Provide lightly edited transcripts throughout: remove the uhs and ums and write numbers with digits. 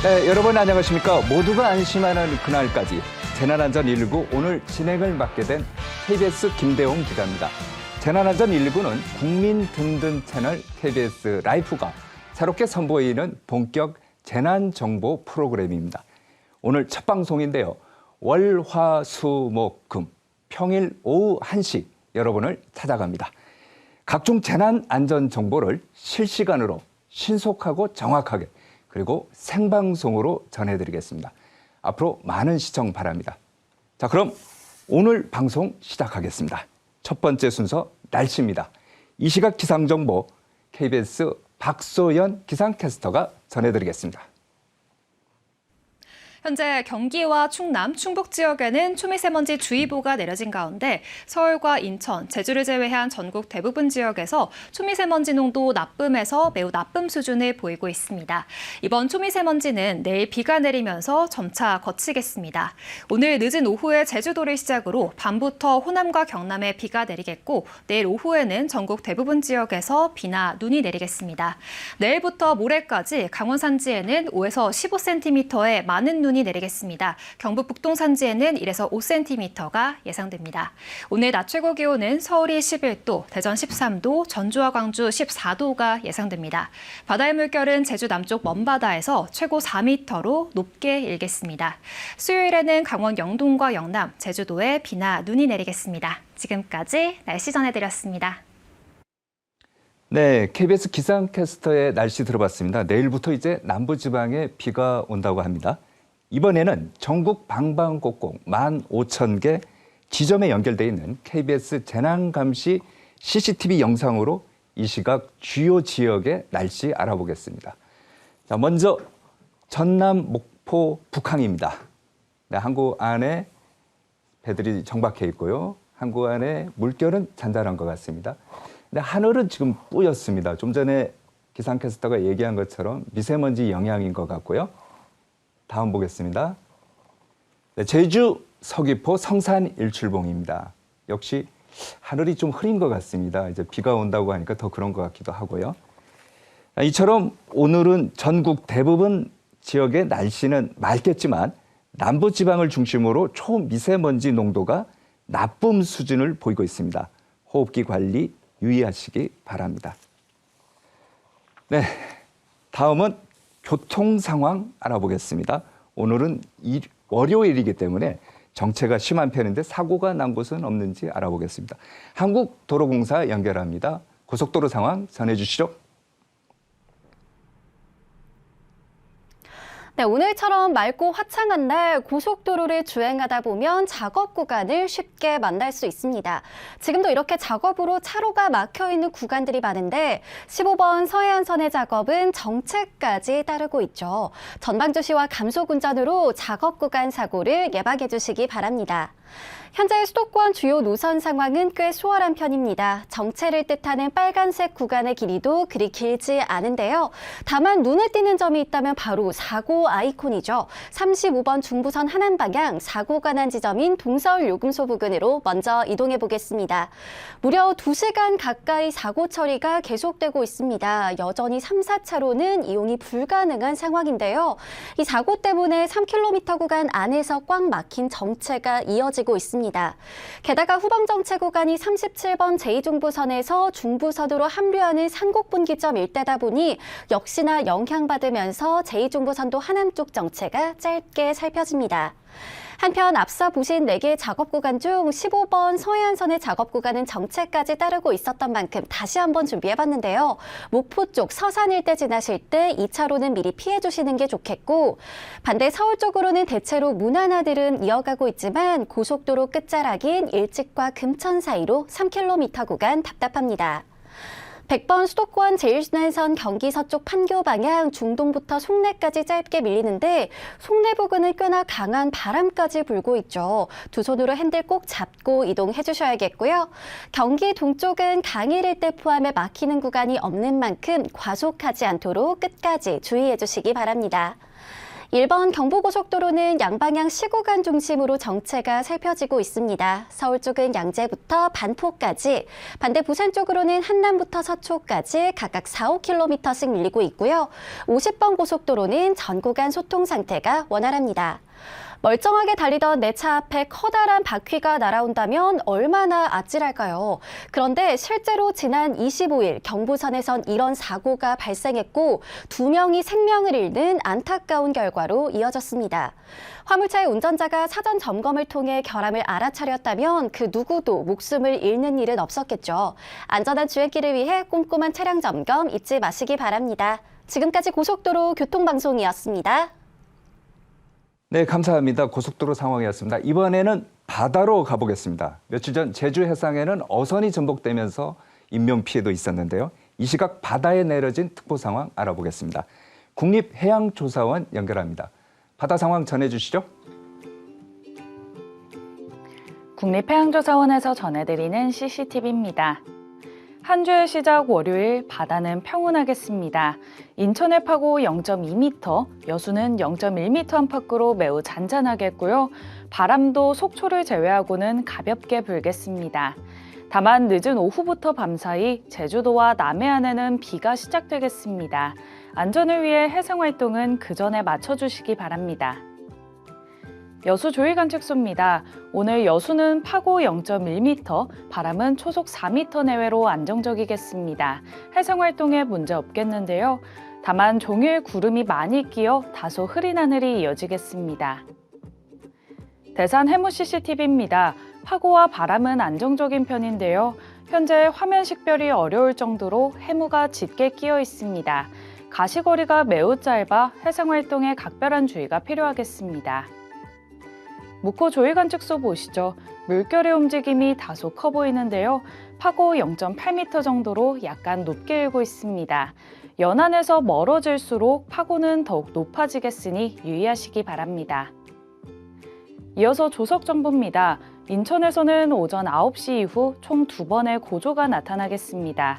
네, 여러분 안녕하십니까? 모두가 안심하는 그날까지 재난안전 119 오늘 진행을 맡게 된 KBS 김대웅 기자입니다. 재난안전 119는 국민 든든 채널 KBS 라이프가 새롭게 선보이는 본격 재난정보 프로그램입니다. 오늘 첫 방송인데요. 월, 화, 수, 목, 금, 평일 오후 1시 여러분을 찾아갑니다. 각종 재난안전 정보를 실시간으로 신속하고 정확하게 그리고 생방송으로 전해드리겠습니다. 앞으로 많은 시청 바랍니다. 자, 그럼 오늘 방송 시작하겠습니다. 첫 번째 순서 날씨입니다. 이 시각 기상정보 KBS 박소연 기상캐스터가 전해드리겠습니다. 현재 경기와 충남, 충북 지역에는 초미세먼지 주의보가 내려진 가운데 서울과 인천, 제주를 제외한 전국 대부분 지역에서 초미세먼지 농도 나쁨에서 매우 나쁨 수준을 보이고 있습니다. 이번 초미세먼지는 내일 비가 내리면서 점차 거치겠습니다. 오늘 늦은 오후에 제주도를 시작으로 밤부터 호남과 경남에 비가 내리겠고 내일 오후에는 전국 대부분 지역에서 비나 눈이 내리겠습니다. 내일부터 모레까지 강원 산지에는 5에서 15cm의 많은 눈이 내리겠습니다. 경북 북동 산지에는 1에서 5cm가 예상됩니다. 오늘 낮 최고 기온은 서울이 11도, 대전 13도, 전주와 광주 14도가 예상됩니다. 바다의 물결은 제주 남쪽 먼바다에서 최고 4m로 높게 일겠습니다. 수요일에는 강원 영동과 영남, 제주도에 비나 눈이 내리겠습니다. 지금까지 날씨 전해드렸습니다. 네, KBS 기상캐스터의 날씨 들어봤습니다. 내일부터 이제 남부지방에 비가 온다고 합니다. 이번에는 전국 방방곡곡 15,000개 지점에 연결돼 있는 KBS 재난감시 CCTV 영상으로 이 시각 주요 지역의 날씨 알아보겠습니다. 자, 먼저 전남 목포 북항입니다. 네, 항구 안에 배들이 정박해 있고요. 항구 안에 물결은 잔잔한 것 같습니다. 근데 하늘은 지금 뿌였습니다. 좀 전에 기상캐스터가 얘기한 것처럼 미세먼지 영향인 것 같고요. 다음 보겠습니다. 네, 제주 서귀포 성산 일출봉입니다. 역시 하늘이 좀 흐린 것 같습니다. 이제 비가 온다고 하니까 더 그런 것 같기도 하고요. 이처럼 오늘은 전국 대부분 지역의 날씨는 맑겠지만 남부지방을 중심으로 초미세먼지 농도가 나쁨 수준을 보이고 있습니다. 호흡기 관리 유의하시기 바랍니다. 네, 다음은 교통 상황 알아보겠습니다. 오늘은 월요일이기 때문에 정체가 심한 편인데 사고가 난 곳은 없는지 알아보겠습니다. 한국도로공사 연결합니다. 고속도로 상황 전해주시죠. 네, 오늘처럼 맑고 화창한 날 고속도로를 주행하다 보면 작업 구간을 쉽게 만날 수 있습니다. 지금도 이렇게 작업으로 차로가 막혀 있는 구간들이 많은데 15번 서해안선의 작업은 정체까지 따르고 있죠. 전방주시와 감속운전으로 작업 구간 사고를 예방해 주시기 바랍니다. 현재 수도권 주요 노선 상황은 꽤 수월한 편입니다. 정체를 뜻하는 빨간색 구간의 길이도 그리 길지 않은데요. 다만 눈에 띄는 점이 있다면 바로 사고 아이콘이죠. 35번 중부선 하남 방향 사고가 난 지점인 동서울 요금소 부근으로 먼저 이동해 보겠습니다. 무려 2시간 가까이 사고 처리가 계속되고 있습니다. 여전히 3, 4차로는 이용이 불가능한 상황인데요. 이 사고 때문에 3km 구간 안에서 꽉 막힌 정체가 이어지고 있습니다. 게다가 후방 정체 구간이 37번 제2중부선에서 중부선으로 합류하는 산곡분기점 일대다 보니 역시나 영향받으면서 제2중부선도 하남 쪽 정체가 짧게 살펴집니다. 한편 앞서 보신 4개의 작업 구간 중 15번 서해안선의 작업 구간은 정체까지 따르고 있었던 만큼 다시 한번 준비해봤는데요. 목포 쪽 서산 일대 지나실 때 2차로는 미리 피해주시는 게 좋겠고 반대 서울 쪽으로는 대체로 무난하들은 이어가고 있지만 고속도로 끝자락인 일찍과 금천 사이로 3km 구간 답답합니다. 100번 수도권 제1순환선 경기 서쪽 판교 방향 중동부터 송내까지 짧게 밀리는데 송내 부근은 꽤나 강한 바람까지 불고 있죠. 두 손으로 핸들 꼭 잡고 이동해 주셔야겠고요. 경기 동쪽은 강일 일대 포함해 막히는 구간이 없는 만큼 과속하지 않도록 끝까지 주의해 주시기 바랍니다. 1번 경부고속도로는 양방향 시구간 중심으로 정체가 살펴지고 있습니다. 서울 쪽은 양재부터 반포까지, 반대 부산 쪽으로는 한남부터 서초까지 각각 4, 5km씩 밀리고 있고요. 50번 고속도로는 전 구간 소통 상태가 원활합니다. 멀쩡하게 달리던 내 차 앞에 커다란 바퀴가 날아온다면 얼마나 아찔할까요? 그런데 실제로 지난 25일 경부선에선 이런 사고가 발생했고 2명이 생명을 잃는 안타까운 결과로 이어졌습니다. 화물차의 운전자가 사전 점검을 통해 결함을 알아차렸다면 그 누구도 목숨을 잃는 일은 없었겠죠. 안전한 주행길을 위해 꼼꼼한 차량 점검 잊지 마시기 바랍니다. 지금까지 고속도로 교통방송이었습니다. 네, 감사합니다. 고속도로 상황이었습니다. 이번에는 바다로 가보겠습니다. 며칠 전 제주 해상에는 어선이 전복되면서 인명피해도 있었는데요. 이 시각 바다에 내려진 특보 상황 알아보겠습니다. 국립해양조사원 연결합니다. 바다 상황 전해주시죠. 국립해양조사원에서 전해드리는 CCTV입니다. 한 주의 시작 월요일 바다는 평온하겠습니다. 인천의 파고 0.2m, 여수는 0.1m 안팎으로 매우 잔잔하겠고요. 바람도 속초를 제외하고는 가볍게 불겠습니다. 다만 늦은 오후부터 밤사이 제주도와 남해안에는 비가 시작되겠습니다. 안전을 위해 해상활동은 그 전에 맞춰주시기 바랍니다. 여수 조이관측소입니다. 오늘 여수는 파고 0.1m, 바람은 초속 4m 내외로 안정적이겠습니다. 해상활동에 문제 없겠는데요. 다만 종일 구름이 많이 끼어 다소 흐린 하늘이 이어지겠습니다. 대산 해무 CCTV입니다. 파고와 바람은 안정적인 편인데요. 현재 화면 식별이 어려울 정도로 해무가 짙게 끼어 있습니다. 가시거리가 매우 짧아 해상활동에 각별한 주의가 필요하겠습니다. 묵호 조이관측소 보시죠. 물결의 움직임이 다소 커 보이는데요. 파고 0.8m 정도로 약간 높게 일고 있습니다. 연안에서 멀어질수록 파고는 더욱 높아지겠으니 유의하시기 바랍니다. 이어서 조석 정보입니다. 인천에서는 오전 9시 이후 총 2번의 고조가 나타나겠습니다.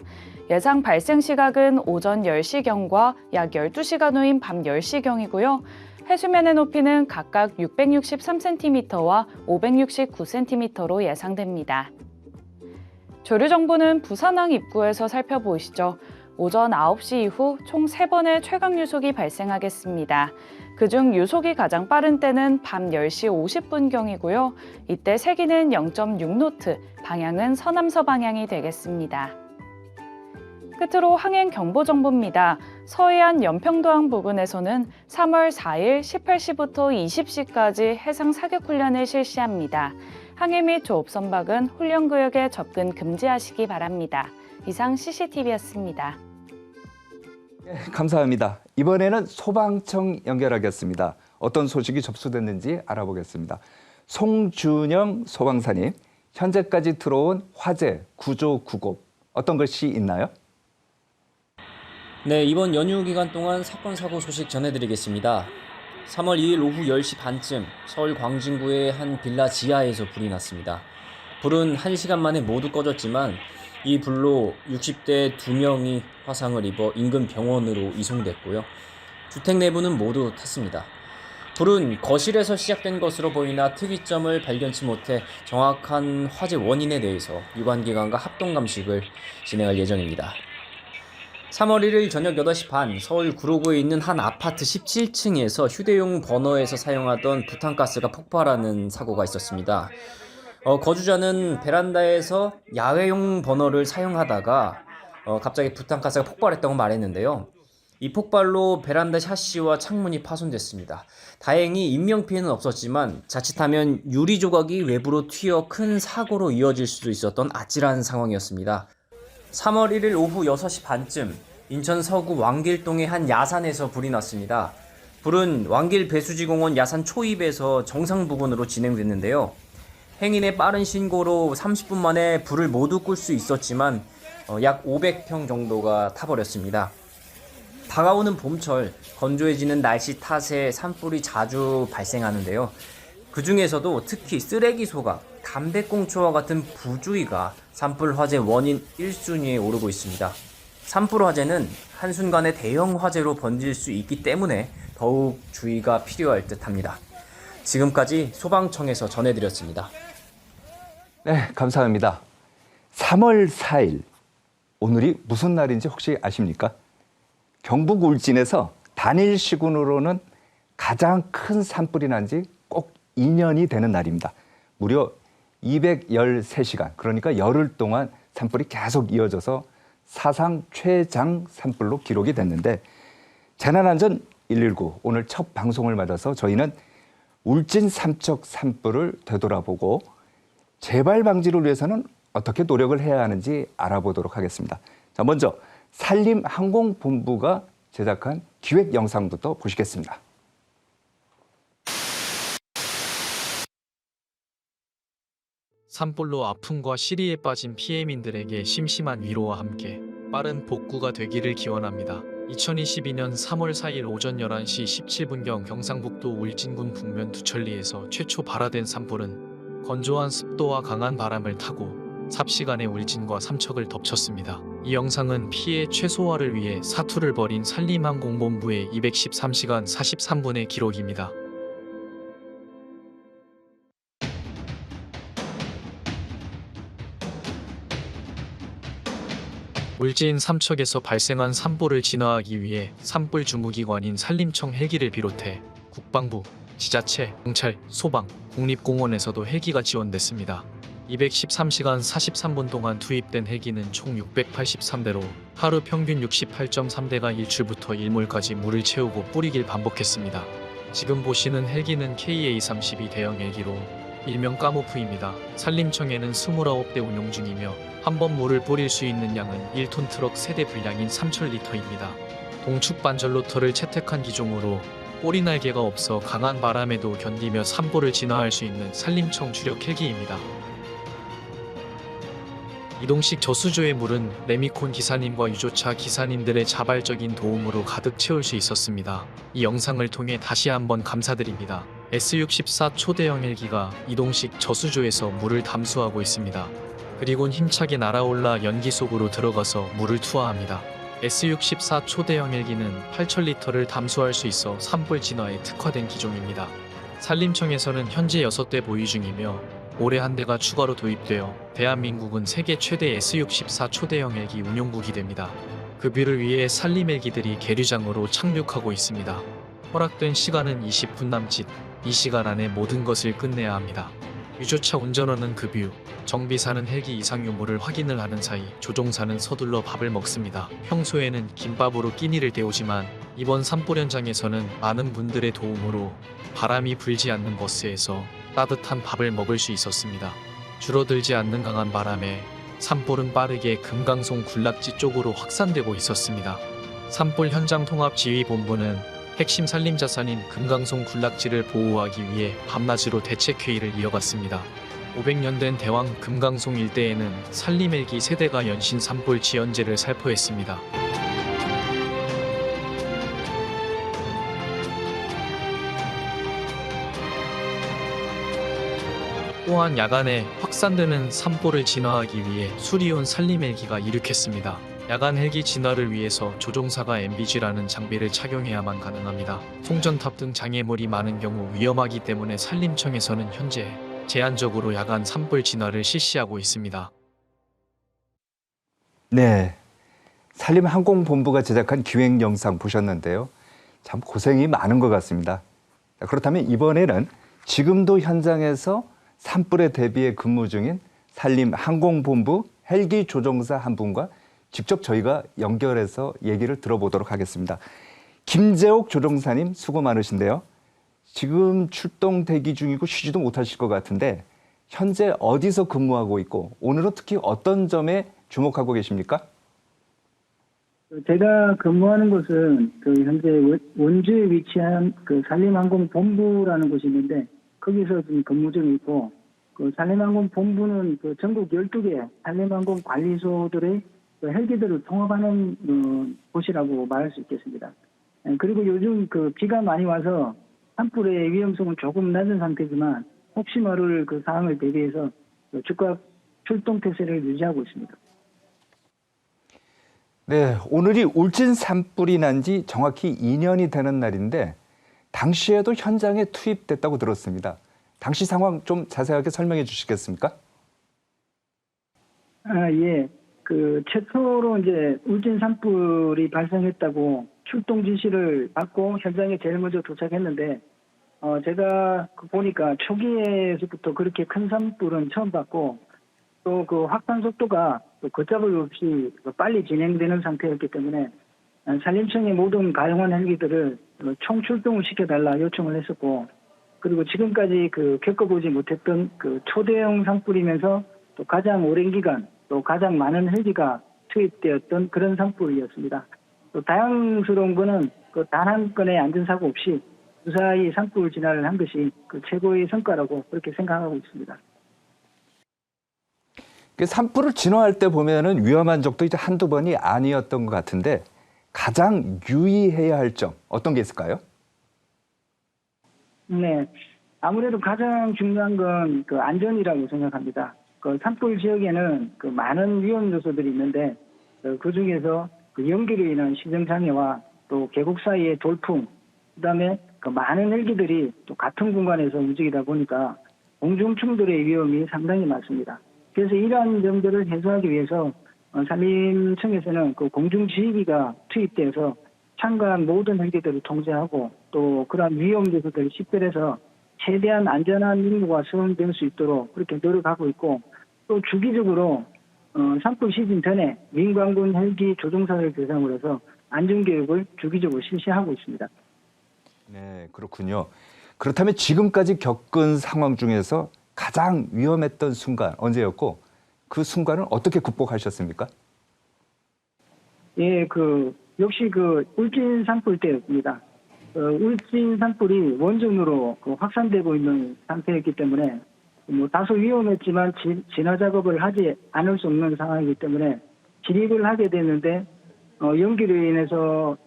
예상 발생 시각은 오전 10시경과 약 12시간 후인 밤 10시경이고요. 해수면의 높이는 각각 663cm와 569cm로 예상됩니다. 조류 정보는 부산항 입구에서 살펴보시죠. 오전 9시 이후 총 3번의 최강 유속이 발생하겠습니다. 그중 유속이 가장 빠른 때는 밤 10시 50분경이고요. 이때 세기는 0.6노트, 방향은 서남서 방향이 되겠습니다. 끝으로 항행 경보 정보입니다. 서해안 연평도항 부근에서는 3월 4일 18시부터 20시까지 해상 사격 훈련을 실시합니다. 항해 및 조업 선박은 훈련구역에 접근 금지하시기 바랍니다. 이상 CCTV였습니다. 네, 감사합니다. 이번에는 소방청 연결하겠습니다. 어떤 소식이 접수됐는지 알아보겠습니다. 송준영 소방사님, 현재까지 들어온 화재, 구조, 구급 어떤 것이 있나요? 네, 이번 연휴 기간 동안 사건 사고 소식 전해드리겠습니다. 3월 2일 오후 10시 반쯤 서울 광진구의 한 빌라 지하에서 불이 났습니다. 불은 1시간 만에 모두 꺼졌지만 이 불로 60대 2명이 화상을 입어 인근 병원으로 이송됐고요. 주택 내부는 모두 탔습니다. 불은 거실에서 시작된 것으로 보이나 특이점을 발견치 못해 정확한 화재 원인에 대해서 유관기관과 합동감식을 진행할 예정입니다. 3월 1일 저녁 8시 반 서울 구로구에 있는 한 아파트 17층에서 휴대용 버너에서 사용하던 부탄가스가 폭발하는 사고가 있었습니다. 거주자는 베란다에서 야외용 버너를 사용하다가 갑자기 부탄가스가 폭발했다고 말했는데요. 이 폭발로 베란다 샤시와 창문이 파손됐습니다. 다행히 인명피해는 없었지만 자칫하면 유리 조각이 외부로 튀어 큰 사고로 이어질 수도 있었던 아찔한 상황이었습니다. 3월 1일 오후 6시 반쯤 인천 서구 왕길동의 한 야산에서 불이 났습니다. 불은 왕길 배수지공원 야산 초입에서 정상 부근으로 진행됐는데요. 행인의 빠른 신고로 30분 만에 불을 모두 끌 수 있었지만 약 500평 정도가 타버렸습니다. 다가오는 봄철, 건조해지는 날씨 탓에 산불이 자주 발생하는데요. 그 중에서도 특히 쓰레기 소각, 담배꽁초와 같은 부주의가 산불 화재 원인 1순위에 오르고 있습니다. 산불 화재는 한순간에 대형 화재로 번질 수 있기 때문에 더욱 주의가 필요할 듯합니다. 지금까지 소방청에서 전해드렸습니다. 네, 감사합니다. 3월 4일, 오늘이 무슨 날인지 혹시 아십니까? 경북 울진에서 단일 시군으로는 가장 큰 산불이 난 지 꼭 2년이 되는 날입니다. 무려 213시간, 그러니까 열흘 동안 산불이 계속 이어져서 사상 최장 산불로 기록이 됐는데, 재난안전 119 오늘 첫 방송을 맞아서 저희는 울진 삼척 산불을 되돌아보고 재발 방지를 위해서는 어떻게 노력을 해야 하는지 알아보도록 하겠습니다. 자, 먼저 산림항공본부가 제작한 기획 영상부터 보시겠습니다. 산불로 아픔과 시리에 빠진 피해민들에게 심심한 위로와 함께 빠른 복구가 되기를 기원합니다. 2022년 3월 4일 오전 11시 17분경 경상북도 울진군 북면 두천리에서 최초 발화된 산불은 건조한 습도와 강한 바람을 타고 삽시간에 울진과 삼척을 덮쳤습니다. 이 영상은 피해 최소화를 위해 사투를 벌인 산림항공본부의 213시간 43분의 기록입니다. 울진 삼척에서 발생한 산불을 진화하기 위해 산불 주무기관인 산림청 헬기를 비롯해 국방부, 지자체, 경찰, 소방, 국립공원에서도 헬기가 지원됐습니다. 213시간 43분 동안 투입된 헬기는 총 683대로 하루 평균 68.3대가 일출부터 일몰까지 물을 채우고 뿌리길 반복했습니다. 지금 보시는 헬기는 KA-32 대형 헬기로 일명 까모프입니다. 산림청에는 29대 운용 중이며 한 번 물을 뿌릴 수 있는 양은 1톤 트럭 세대 분량인 3,000리터입니다. 동축 반절 로터를 채택한 기종으로 꼬리 날개가 없어 강한 바람에도 견디며 산불을 진화할 수 있는 산림청 주력 헬기입니다. 이동식 저수조의 물은 레미콘 기사님과 유조차 기사님들의 자발적인 도움으로 가득 채울 수 있었습니다. 이 영상을 통해 다시 한번 감사드립니다. S64 초대형 헬기가 이동식 저수조에서 물을 담수하고 있습니다. 그리곤 힘차게 날아올라 연기 속으로 들어가서 물을 투하합니다. S64 초대형 헬기는 8,000리터를 담수할 수 있어 산불 진화에 특화된 기종입니다. 산림청에서는 현재 6대 보유 중이며 올해 한 대가 추가로 도입되어 대한민국은 세계 최대 S64 초대형 헬기 운용국이 됩니다. 급유를 위해 산림 헬기들이 계류장으로 착륙하고 있습니다. 허락된 시간은 20분 남짓, 이 시간 안에 모든 것을 끝내야 합니다. 유조차 운전원은 급유, 정비사는 헬기 이상 유무를 확인을 하는 사이 조종사는 서둘러 밥을 먹습니다. 평소에는 김밥으로 끼니를 때우지만 이번 산불 현장에서는 많은 분들의 도움으로 바람이 불지 않는 버스에서 따뜻한 밥을 먹을 수 있었습니다. 줄어들지 않는 강한 바람에 산불은 빠르게 금강송 군락지 쪽으로 확산되고 있었습니다. 산불 현장 통합지휘본부는 핵심 산림 자산인 금강송 군락지를 보호하기 위해 밤낮으로 대책회의를 이어갔습니다. 500년 된 대왕 금강송 일대에는 산림 헬기 세대가 연신 산불 지연제를 살포했습니다. 또한 야간에 확산되는 산불을 진화하기 위해 수리온 산림 헬기가 이륙했습니다. 야간 헬기 진화를 위해서 조종사가 MBG라는 장비를 착용해야만 가능합니다. 송전탑 등 장애물이 많은 경우 위험하기 때문에 산림청에서는 현재 제한적으로 야간 산불 진화를 실시하고 있습니다. 네, 산림항공본부가 제작한 기획 영상 보셨는데요. 참 고생이 많은 것 같습니다. 그렇다면 이번에는 지금도 현장에서 산불에 대비해 근무 중인 산림항공본부 헬기 조종사 한 분과 직접 저희가 연결해서 얘기를 들어보도록 하겠습니다. 김재옥 조종사님 수고 많으신데요. 지금 출동 대기 중이고 쉬지도 못하실 것 같은데 현재 어디서 근무하고 있고 오늘은 특히 어떤 점에 주목하고 계십니까? 제가 근무하는 곳은 현재 원주에 위치한 산림항공본부라는 곳이 있는데 거기서 지금 근무 중이고 산림항공본부는 전국 12개 산림항공 관리소들의 헬기들을 통합하는 곳이라고 말할 수 있겠습니다. 그리고 요즘 비가 많이 와서 산불의 위험성은 조금 낮은 상태지만 혹시 모를 상황을 대비해서 즉각 출동 태세를 유지하고 있습니다. 네, 오늘이 울진 산불이 난 지 정확히 2년이 되는 날인데 당시에도 현장에 투입됐다고 들었습니다. 당시 상황 좀 자세하게 설명해 주시겠습니까? 예. 최초로 이제 울진 산불이 발생했다고 출동 지시를 받고 현장에 제일 먼저 도착했는데, 제가 보니까 초기에서부터 그렇게 큰 산불은 처음 봤고, 또 그 확산 속도가 또 걷잡을 없이 빨리 진행되는 상태였기 때문에 산림청의 모든 가용한 헬기들을 총출동을 시켜달라 요청을 했었고, 그리고 지금까지 겪어보지 못했던 초대형 산불이면서 또 가장 오랜 기간 또 가장 많은 헬기가 투입되었던 그런 산불이었습니다. 또 다양스러운 거는 단 한 건의 안전사고 없이 무사히 산불 진화를 한 것이 최고의 성과라고 그렇게 생각하고 있습니다. 산불을 진화할 때 보면은 위험한 적도 이제 한두 번이 아니었던 것 같은데 가장 유의해야 할 점 어떤 게 있을까요? 네, 아무래도 가장 중요한 건 안전이라고 생각합니다. 산불 지역에는 많은 위험 요소들이 있는데 그 중에서 연기로 인한 시정 장애와 또 계곡 사이의 돌풍, 그다음에 많은 헬기들이 또 같은 공간에서 움직이다 보니까 공중 충돌의 위험이 상당히 많습니다. 그래서 이러한 점들을 해소하기 위해서 산림청에서는 공중 지휘기가 투입돼서 참가한 모든 헬기들을 통제하고 또 그러한 위험 요소들을 식별해서 최대한 안전한 임무가 수행될 수 있도록 그렇게 노력하고 있고, 또 주기적으로 산불 시즌 전에 민관군 헬기 조종사를 대상으로 해서 안전교육을 주기적으로 실시하고 있습니다. 네, 그렇군요. 그렇다면 지금까지 겪은 상황 중에서 가장 위험했던 순간 언제였고 그 순간을 어떻게 극복하셨습니까? 예, 역시 울진 산불 때였습니다. 울진 산불이 원전으로 확산되고 있는 상태였기 때문에 다소 위험했지만 진화 작업을 하지 않을 수 없는 상황이기 때문에 진입을 하게 됐는데 연기로 인해서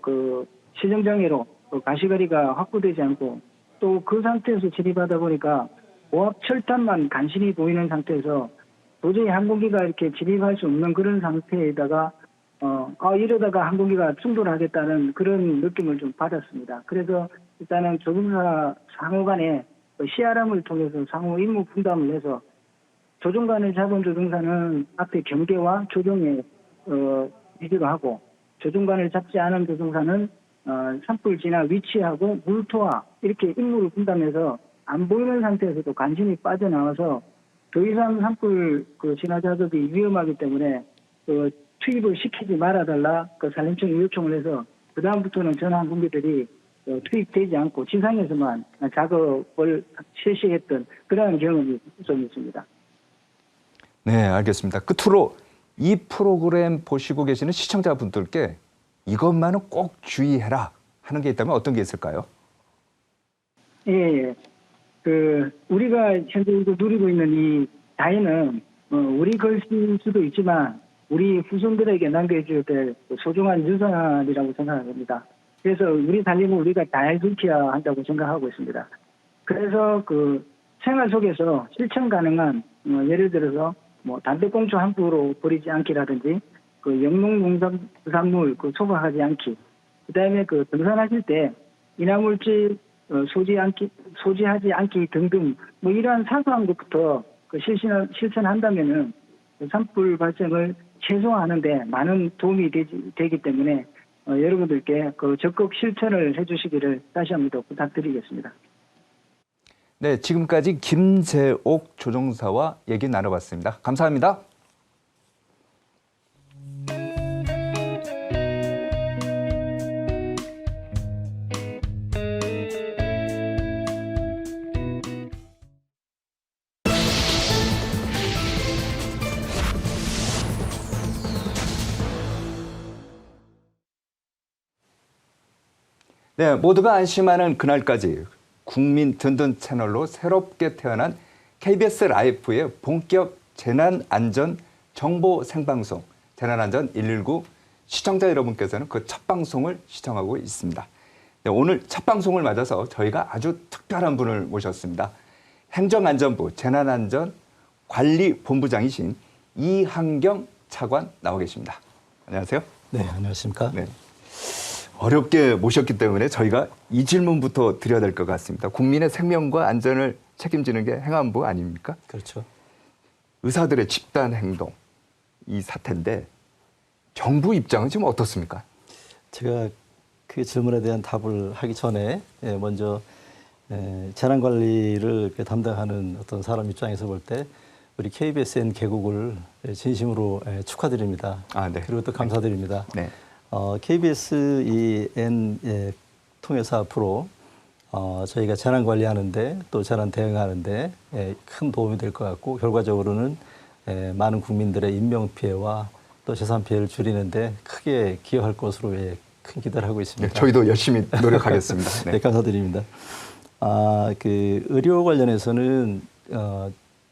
시정장애로 가시거리가 확보되지 않고 또 그 상태에서 진입하다 보니까 고압 철탄만 간신히 보이는 상태에서 도저히 항공기가 이렇게 진입할 수 없는 그런 상태에다가 이러다가 항공기가 충돌하겠다는 그런 느낌을 좀 받았습니다. 그래서 일단은 조종사 상호 간에 CRM을 통해서 상호 임무 분담을 해서 조종관을 잡은 조종사는 앞에 경계와 조종에 위주로 하고, 조종관을 잡지 않은 조종사는 산불 진화 위치하고 물토와 이렇게 임무를 분담해서 안 보이는 상태에서도 간신히 빠져나와서 더 이상 산불 진화 작업이 위험하기 때문에 투입을 시키지 말아달라 산림청에 요청을 해서 그 다음부터는 전 항공기들이 투입되지 않고 지상에서만 작업을 실시했던 그런 경험이 좀 있습니다. 네, 알겠습니다. 끝으로 이 프로그램 보시고 계시는 시청자분들께 이것만은 꼭 주의해라 하는 게 있다면 어떤 게 있을까요? 예. 우리가 현재 누리고 있는 이 자연은 우리 것일 수도 있지만 우리 후손들에게 남겨줘야 될 소중한 유산이라고 생각합니다. 그래서 우리 산림을 우리가 잘 지켜야 한다고 생각하고 있습니다. 그래서 생활 속에서 실천 가능한 예를 들어서 담배꽁초 함부로 버리지 않기라든지 영농농산물 소각하지 않기, 그다음에 등산하실 때 인화물질 소지하지 않기 등등 이러한 사소한 것부터 실천한다면은 산불 발생을 최소화하는데 많은 도움이 되기 때문에 여러분들께 적극 실천을 해주시기를 다시 한 번 더 부탁드리겠습니다. 네, 지금까지 김재옥 조종사와 얘기 나눠봤습니다. 감사합니다. 네, 모두가 안심하는 그날까지 국민 든든 채널로 새롭게 태어난 KBS 라이프의 본격 재난안전 정보 생방송 재난안전 119 시청자 여러분께서는 그 첫 방송을 시청하고 있습니다. 네, 오늘 첫 방송을 맞아서 저희가 아주 특별한 분을 모셨습니다. 행정안전부 재난안전관리본부장이신 이한경 차관 나와 계십니다. 안녕하세요. 네, 안녕하십니까? 네. 어렵게 모셨기 때문에 저희가 이 질문부터 드려야 될 것 같습니다. 국민의 생명과 안전을 책임지는 게 행안부 아닙니까? 그렇죠. 의사들의 집단 행동, 이 사태인데 정부 입장은 지금 어떻습니까? 제가 그 질문에 대한 답을 하기 전에 먼저 재난관리를 담당하는 어떤 사람 입장에서 볼 때 우리 KBSN 개국을 진심으로 축하드립니다. 아, 네. 그리고 또 감사드립니다. 네. KBS 이 N 통해서 앞으로 저희가 재난 관리하는데 또 재난 대응하는데 큰 도움이 될 것 같고 결과적으로는 많은 국민들의 인명 피해와 또 재산 피해를 줄이는데 크게 기여할 것으로 큰 기대를 하고 있습니다. 네, 저희도 열심히 노력하겠습니다. 네, 네. 감사드립니다. 그 의료 관련해서는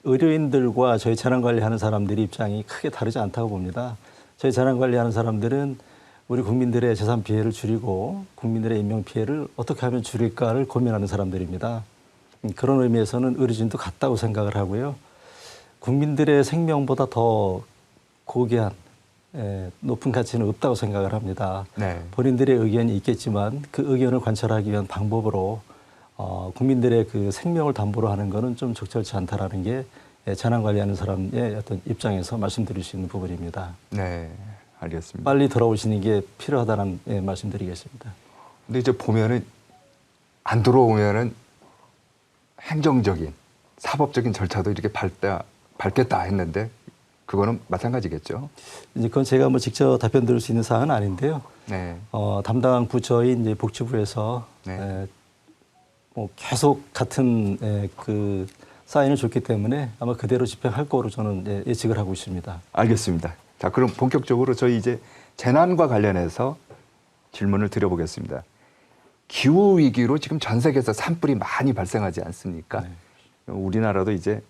의료인들과 저희 재난 관리하는 사람들의 입장이 크게 다르지 않다고 봅니다. 저희 재난 관리하는 사람들은 우리 국민들의 재산 피해를 줄이고 국민들의 인명 피해를 어떻게 하면 줄일까를 고민하는 사람들입니다. 그런 의미에서는 의료진도 같다고 생각을 하고요. 국민들의 생명보다 더 고귀한 높은 가치는 없다고 생각을 합니다. 네. 본인들의 의견이 있겠지만 그 의견을 관철하기 위한 방법으로 국민들의 그 생명을 담보로 하는 것은 좀 적절치 않다라는 게 재난 관리하는 사람의 어떤 입장에서 말씀드릴 수 있는 부분입니다. 네, 알겠습니다. 빨리 돌아오시는 게 필요하다는 말씀드리겠습니다. 근데 이제 보면은 안 들어오면은 행정적인 사법적인 절차도 이렇게 밟겠다 했는데 그거는 마찬가지겠죠. 이제 그건 제가 뭐 직접 답변 드릴 수 있는 사항은 아닌데요. 네. 담당 부처인 이제 복지부에서 네. 뭐 계속 같은 그 사인을 줬기 때문에 아마 그대로 집행할 거로 저는 예측을 하고 있습니다. 알겠습니다. 자, 그럼 본격적으로 저희 이제 재난과 관련해서 질문을 드려보겠습니다. 기후 위기로 지금 전 세계에서 산불이 많이 발생하지 않습니까? 네. 우리나라도 이제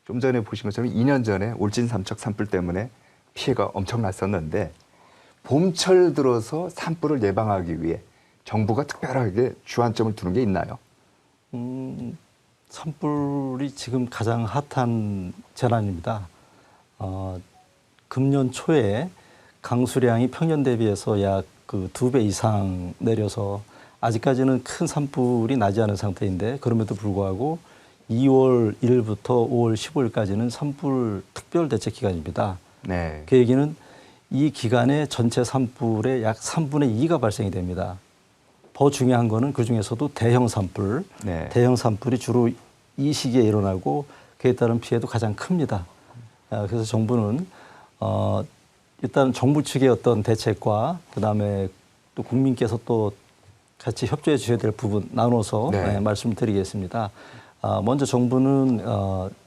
좀 전에 보신 것처럼 2년 전에 울진 삼척 산불 때문에 피해가 엄청 났었는데 봄철 들어서 산불을 예방하기 위해 정부가 특별하게 주안점을 두는 게 있나요? 산불이 지금 가장 핫한 재난입니다. 금년 초에 강수량이 평년 대비해서 약 그 2배 이상 내려서 아직까지는 큰 산불이 나지 않은 상태인데 그럼에도 불구하고 2월 1일부터 5월 15일까지는 산불 특별 대책 기간입니다. 네. 그 얘기는 이 기간에 전체 산불의 약 3분의 2가 발생이 됩니다. 더 중요한 거는 그 중에서도 대형 산불, 네. 대형 산불이 주로 이 시기에 일어나고 그에 따른 피해도 가장 큽니다. 그래서 정부는 일단 정부 측의 어떤 대책과 그다음에 또 국민께서 또 같이 협조해 주셔야 될 부분 나눠서 네. 말씀을 드리겠습니다. 먼저 정부는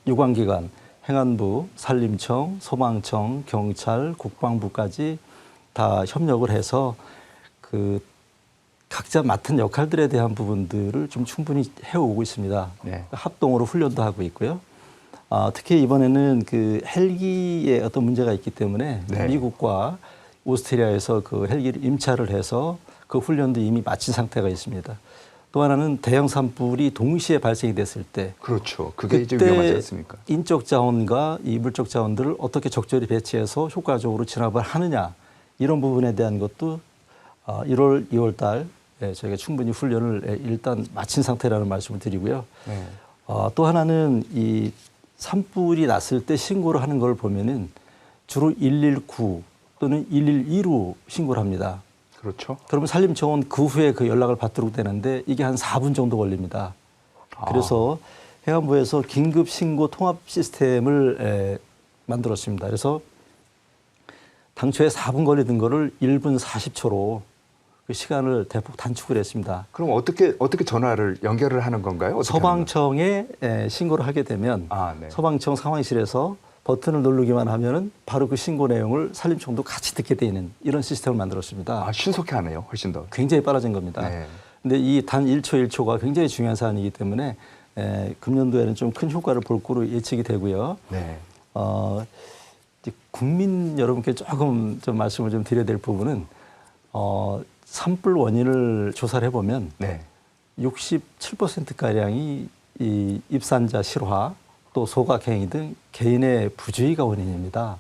유관기관, 행안부, 산림청, 소방청, 경찰, 국방부까지 다 협력을 해서 그 각자 맡은 역할들에 대한 부분들을 좀 충분히 해오고 있습니다. 네. 합동으로 훈련도 하고 있고요. 특히 이번에는 그 헬기에 어떤 문제가 있기 때문에 네. 미국과 오스트리아에서 그 헬기를 임차를 해서 그 훈련도 이미 마친 상태가 있습니다. 또 하나는 대형 산불이 동시에 발생이 됐을 때 그렇죠. 그게 이제 그때 위험하지 않습니까? 인적 자원과 이 물적 자원들을 어떻게 적절히 배치해서 효과적으로 진압을 하느냐 이런 부분에 대한 것도 1월, 2월 달 저희가 충분히 훈련을 일단 마친 상태라는 말씀을 드리고요. 네. 또 하나는 이 산불이 났을 때 신고를 하는 걸 보면은 주로 119 또는 112로 신고를 합니다. 그렇죠. 그러면 산림청은 그 후에 그 연락을 받도록 되는데 이게 한 4분 정도 걸립니다. 그래서 행안부에서 긴급 신고 통합 시스템을 만들었습니다. 그래서 당초에 4분 걸리던 거를 1분 40초로 그 시간을 대폭 단축을 했습니다. 그럼 어떻게 전화를 연결을 하는 건가요? 어떻게 하는 소방청에 신고를 하게 되면 네. 소방청 상황실에서 버튼을 누르기만 하면은 바로 그 신고 내용을 산림청도 같이 듣게 되는 이런 시스템을 만들었습니다. 신속히 하네요. 훨씬 더. 굉장히 빨라진 겁니다. 네. 근데 이 단 1초 1초가 굉장히 중요한 사안이기 때문에 금년도에는 좀 큰 효과를 볼 거로 예측이 되고요. 네. 이제 국민 여러분께 조금 좀 말씀을 좀 드려야 될 부분은 산불 원인을 조사를 해보면 네. 67%가량이 이 입산자 실화 또 소각행위 등 개인의 부주의가 원인입니다.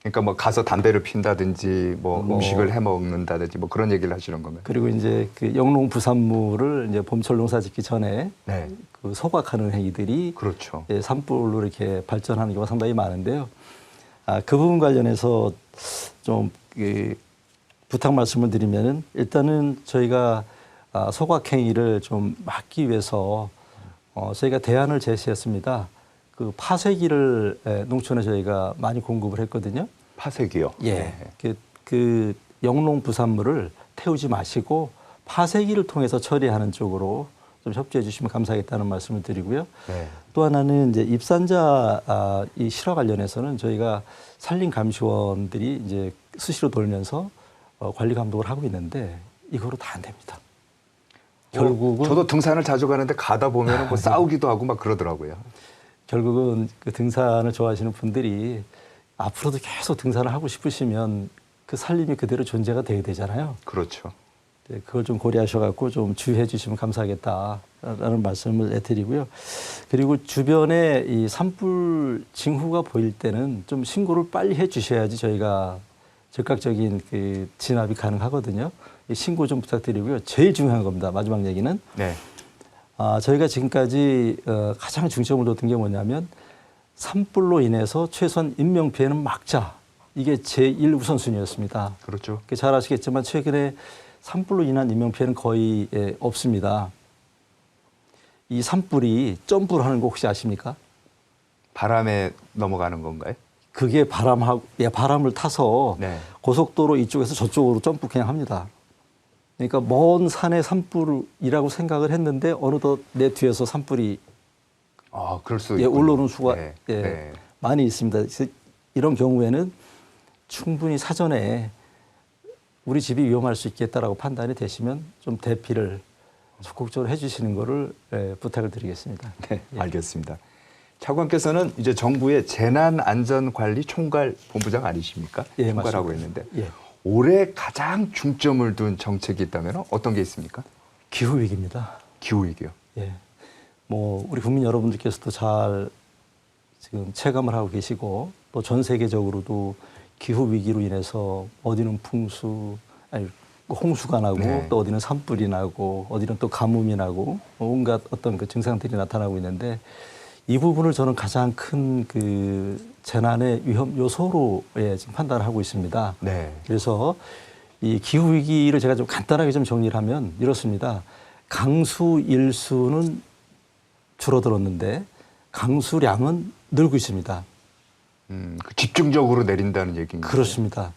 그러니까 뭐 가서 담배를 핀다든지 뭐 음식을 해 먹는다든지 뭐 그런 얘기를 하시는 건가요? 그리고 이제 그 영농 부산물을 이제 봄철 농사 짓기 전에 네. 그 소각하는 행위들이 그렇죠. 예, 산불로 이렇게 발전하는 경우가 상당히 많은데요. 그 부분 관련해서 좀 부탁 말씀을 드리면은 일단은 저희가 소각 행위를 좀 막기 위해서 저희가 대안을 제시했습니다. 그 파쇄기를 농촌에 저희가 많이 공급을 했거든요. 파쇄기요. 예. 그 영농 부산물을 태우지 마시고 파쇄기를 통해서 처리하는 쪽으로 좀 협조해 주시면 감사하겠다는 말씀을 드리고요. 네. 또 하나는 이제 입산자 이 실화 관련해서는 저희가 산림감시원들이 이제 수시로 돌면서 관리 감독을 하고 있는데 이거로 다 안 됩니다. 결국은 저도 등산을 자주 가는데 가다 보면 뭐 싸우기도 하고 막 그러더라고요. 결국은 그 등산을 좋아하시는 분들이 앞으로도 계속 등산을 하고 싶으시면 그 산림이 그대로 존재가 돼야 되잖아요. 그렇죠. 네, 그걸 좀 고려하셔갖고 좀 주의해 주시면 감사하겠다라는 말씀을 해드리고요. 그리고 주변에 이 산불 징후가 보일 때는 좀 신고를 빨리 해 주셔야지 저희가 즉각적인 그 진압이 가능하거든요. 이 신고 좀 부탁드리고요. 제일 중요한 겁니다. 마지막 얘기는. 네. 저희가 지금까지 가장 중점을 뒀던 게 뭐냐면 산불로 인해서 최소한 인명피해는 막자. 이게 제1 우선순위였습니다. 그렇죠. 잘 아시겠지만 최근에 산불로 인한 인명피해는 거의 없습니다. 이 산불이 점프를 하는 거 혹시 아십니까? 바람에 넘어가는 건가요? 그게 바람을 타서 네. 고속도로 이쪽에서 저쪽으로 점프 그냥 합니다. 그러니까 먼 산의 산불이라고 생각을 했는데 어느덧 내 뒤에서 산불이 그럴 수 있군요. 올라오는 수가 네. 예, 네. 많이 있습니다. 그래서 이런 경우에는 충분히 사전에 우리 집이 위험할 수 있겠다라고 판단이 되시면 좀 대피를 적극적으로 해주시는 거를 부탁을 드리겠습니다. 네, 알겠습니다. 차관께서는 이제 정부의 재난안전관리 총괄 본부장 아니십니까? 예, 총괄하고 맞습니다. 있는데 예. 올해 가장 중점을 둔 정책이 있다면 어떤 게 있습니까? 기후 위기입니다. 기후 위기요. 예. 뭐 우리 국민 여러분들께서도 잘 지금 체감을 하고 계시고 또 전 세계적으로도 기후 위기로 인해서 어디는 홍수가 나고 네. 또 어디는 산불이 나고 어디는 또 가뭄이 나고 온갖 어떤 그 증상들이 나타나고 있는데 이 부분을 저는 가장 큰 그 재난의 위험 요소로 지금 판단을 하고 있습니다. 네. 그래서 이 기후 위기를 제가 좀 간단하게 좀 정리를 하면 이렇습니다. 강수 일수는 줄어들었는데 강수량은 늘고 있습니다. 그 집중적으로 내린다는 얘기인가요? 그렇습니다.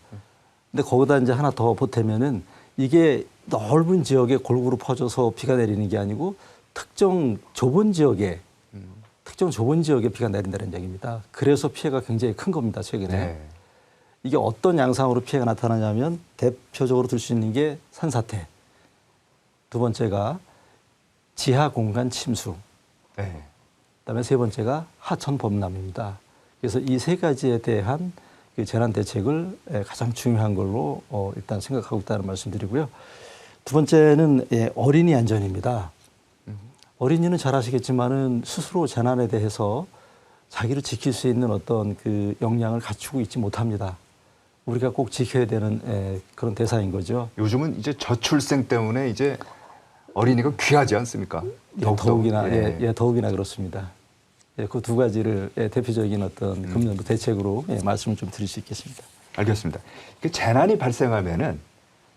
근데 거기다 이제 하나 더 보태면은 이게 넓은 지역에 골고루 퍼져서 비가 내리는 게 아니고 특정 좁은 지역에 비가 내린다는 얘기입니다. 그래서 피해가 굉장히 큰 겁니다, 최근에. 네. 이게 어떤 양상으로 피해가 나타나냐면 대표적으로 들 수 있는 게 산사태. 두 번째가 지하 공간 침수. 네. 그다음에 세 번째가 하천 범람입니다. 그래서 이 세 가지에 대한 그 재난 대책을 가장 중요한 걸로 일단 생각하고 있다는 말씀드리고요. 두 번째는 어린이 안전입니다. 어린이는 잘 아시겠지만은 스스로 재난에 대해서 자기를 지킬 수 있는 어떤 그 역량을 갖추고 있지 못합니다. 우리가 꼭 지켜야 되는 그런 대상인 거죠. 요즘은 이제 저출생 때문에 이제 어린이가 귀하지 않습니까? 더욱이나 더욱이나 그렇습니다. 그 두 가지를 대표적인 어떤 금년도 대책으로 말씀을 좀 드릴 수 있겠습니다. 알겠습니다. 재난이 발생하면은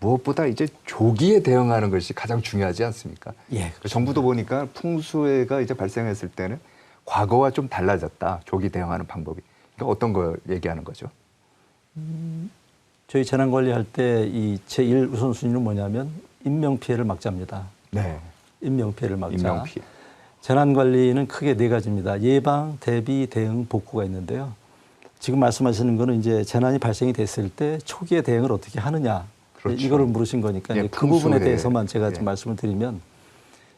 무엇보다 이제 조기에 대응하는 것이 가장 중요하지 않습니까? 예. 정부도 보니까 풍수해가 이제 발생했을 때는 과거와 좀 달라졌다. 조기 대응하는 방법이. 그러니까 어떤 걸 얘기하는 거죠? 저희 재난 관리할 때 이 제1 우선순위는 뭐냐면 인명 피해를 막자입니다. 네. 인명 피해를 막자. 인명 피해. 재난 관리는 크게 네 가지입니다. 예방, 대비, 대응, 복구가 있는데요. 지금 말씀하시는 거는 이제 재난이 발생이 됐을 때 초기에 대응을 어떻게 하느냐. 그렇죠. 이거를 물으신 거니까 예, 그 부분에 풍수해. 대해서만 제가 좀 말씀을 드리면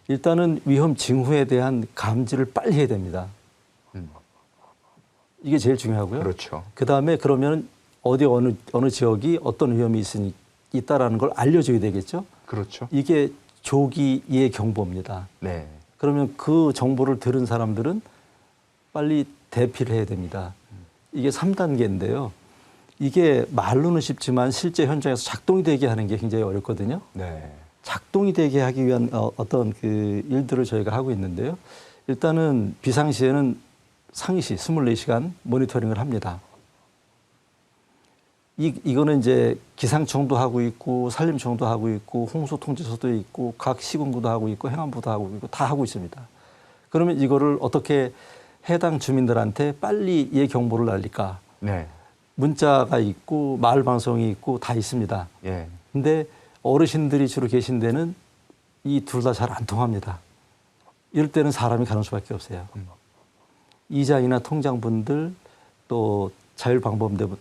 일단은 위험 징후에 대한 감지를 빨리 해야 됩니다. 이게 제일 중요하고요. 그렇죠. 그다음에 그러면 어느 지역이 어떤 위험이 있다라는 걸 알려줘야 되겠죠. 그렇죠. 이게 조기 예 경보입니다. 네. 그러면 그 정보를 들은 사람들은 빨리 대피를 해야 됩니다. 이게 3단계인데요. 이게 말로는 쉽지만 실제 현장에서 작동이 되게 하는 게 굉장히 어렵거든요. 네. 작동이 되게 하기 위한 어떤 그 일들을 저희가 하고 있는데요. 일단은 비상시에는 상시 24시간 모니터링을 합니다. 이거는 이제 기상청도 하고 있고 산림청도 하고 있고 홍수통제소도 있고 각 시군구도 하고 있고 행안부도 하고 있고 다 하고 있습니다. 그러면 이거를 어떻게 해당 주민들한테 빨리 경보를 날릴까? 네. 문자가 있고 마을 방송이 있고 다 있습니다. 예. 근데 어르신들이 주로 계신 데는 이 둘 다 잘 안 통합니다. 이럴 때는 사람이 가는 수밖에 없어요. 이장이나 통장분들 또 자율방범대분,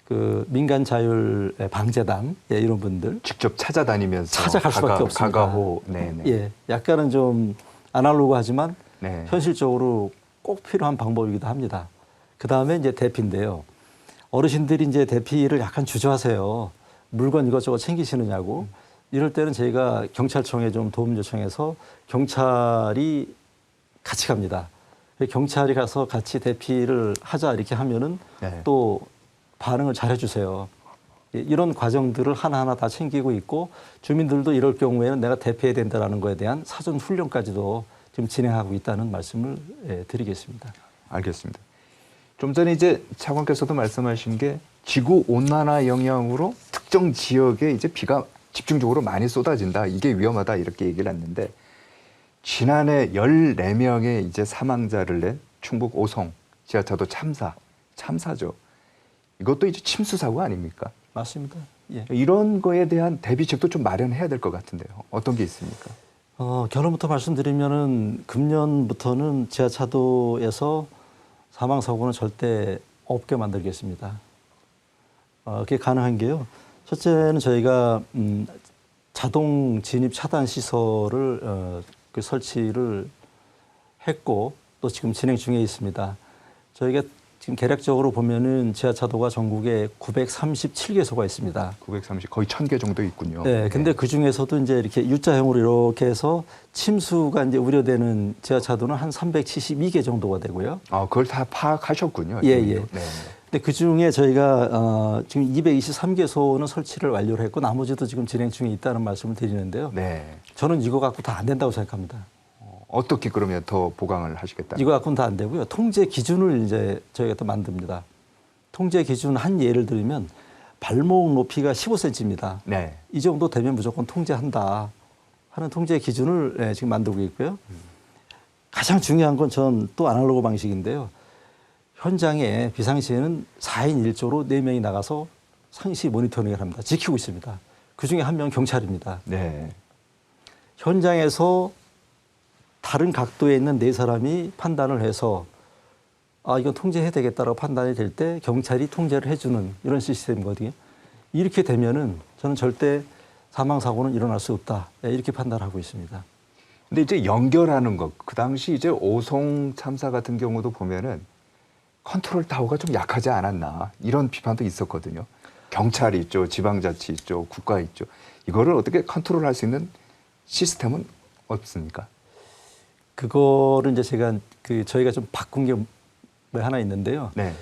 그 민간 자율 방재단 이런 분들 직접 찾아다니면서 찾아갈 수밖에 없습니다. 가가호. 네네. 예, 약간은 좀 아날로그하지만 네. 현실적으로 꼭 필요한 방법이기도 합니다. 그 다음에 이제 대피인데요. 어르신들이 이제 대피를 약간 주저하세요. 물건 이것저것 챙기시느냐고. 이럴 때는 저희가 경찰청에 좀 도움 요청해서 경찰이 같이 갑니다. 경찰이 가서 같이 대피를 하자 이렇게 하면은 네. 또 반응을 잘 해주세요. 이런 과정들을 하나하나 다 챙기고 있고 주민들도 이럴 경우에는 내가 대피해야 된다는 거에 대한 사전 훈련까지도 지금 진행하고 있다는 말씀을 드리겠습니다. 알겠습니다. 좀 전에 이제 차관께서도 말씀하신 게 지구 온난화 영향으로 특정 지역에 이제 비가 집중적으로 많이 쏟아진다. 이게 위험하다 이렇게 얘기를 했는데 지난해 14명의 이제 사망자를 낸 충북 오송 지하차도 참사죠. 이것도 이제 침수 사고 아닙니까? 맞습니다. 예. 이런 거에 대한 대비책도 좀 마련해야 될 것 같은데요. 어떤 게 있습니까? 결론부터 말씀드리면은 금년부터는 지하차도에서 사망 사고는 절대 없게 만들겠습니다. 그게 가능한 게요. 첫째는 저희가 자동 진입 차단 시설을 그 설치를 했고 또 지금 진행 중에 있습니다. 저희가 지금 계략적으로 보면은 지하차도가 전국에 937개소가 있습니다. 930 거의 1000개 정도 있군요. 네, 근데 그 중에서도 이제 이렇게 U자형으로 이렇게 해서 침수가 이제 우려되는 지하차도는 한 372개 정도가 되고요. 그걸 다 파악하셨군요. 예. 네. 근데 그 중에 저희가 지금 223개소는 설치를 완료를 했고 나머지도 지금 진행 중에 있다는 말씀을 드리는데요. 네. 저는 이거 갖고 다 안 된다고 생각합니다. 어떻게 그러면 더 보강을 하시겠다? 이거 갖고는 다 안 되고요. 통제 기준을 이제 저희가 또 만듭니다. 통제 기준 한 예를 들면 발목 높이가 15cm입니다. 네. 이 정도 되면 무조건 통제한다 하는 통제 기준을 지금 만들고 있고요. 가장 중요한 건 전 또 아날로그 방식인데요. 현장에 비상시에는 4인 1조로 4명이 나가서 상시 모니터링을 합니다. 지키고 있습니다. 그중에 한 명은 경찰입니다. 네. 현장에서 다른 각도에 있는 4사람이 판단을 해서 이건 통제해야 되겠다라고 판단이 될 때 경찰이 통제를 해주는 이런 시스템이거든요. 이렇게 되면은 저는 절대 사망 사고는 일어날 수 없다 이렇게 판단하고 있습니다. 근데 이제 연결하는 것, 그 당시 이제 오송 참사 같은 경우도 보면은 컨트롤 타워가 좀 약하지 않았나 이런 비판도 있었거든요. 경찰이 있죠, 지방자치 있죠, 국가 있죠. 이거를 어떻게 컨트롤할 수 있는 시스템은 없습니까? 그거를 이제 저희가 좀 바꾼 게 하나 있는데요. 네.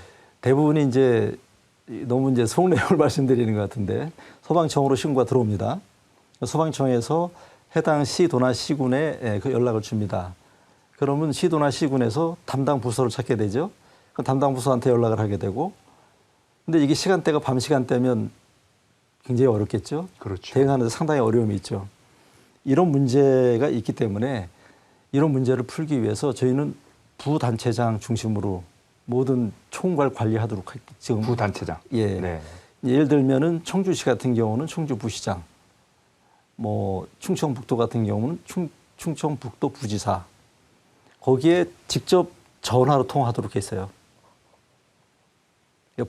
대부분이 이제 너무 이제 속내용을 말씀드리는 것 같은데 소방청으로 신고가 들어옵니다. 소방청에서 해당 시도나 시군에 그 연락을 줍니다. 그러면 시도나 시군에서 담당 부서를 찾게 되죠. 그 담당 부서한테 연락을 하게 되고, 근데 이게 시간대가 밤 시간대면 굉장히 어렵겠죠. 그렇죠. 대응하는데 상당히 어려움이 있죠. 이런 문제가 있기 때문에 이런 문제를 풀기 위해서 저희는 부단체장 중심으로 모든 총괄 관리하도록 지금 부단체장. 예. 네. 예를 들면은 청주시 같은 경우는 청주부시장, 뭐 충청북도 같은 경우는 충청북도 부지사 거기에 직접 전화로 통화하도록 했어요.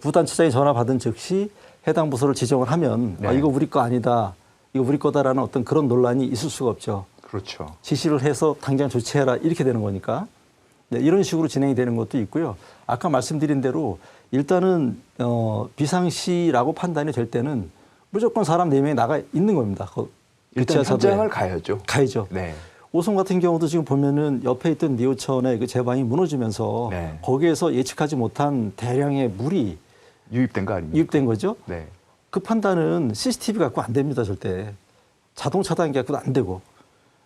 부단체장이 전화 받은 즉시 해당 부서를 지정을 하면 네. 이거 우리 거 아니다, 이거 우리 거다라는 어떤 그런 논란이 있을 수가 없죠. 그렇죠. 지시를 해서 당장 조치해라 이렇게 되는 거니까. 네, 이런 식으로 진행이 되는 것도 있고요. 아까 말씀드린 대로 일단은 비상시라고 판단이 될 때는 무조건 사람 4명이 나가 있는 겁니다. 일단 현장을 가야죠. 가야죠. 네. 오송 같은 경우도 지금 보면은 옆에 있던 니오천의 그 제방이 무너지면서 네. 거기에서 예측하지 못한 대량의 물이 유입된 거 아닙니까? 유입된 거죠. 네. 그 판단은 CCTV 갖고 안 됩니다, 절대. 자동 차단기 갖고도 안 되고.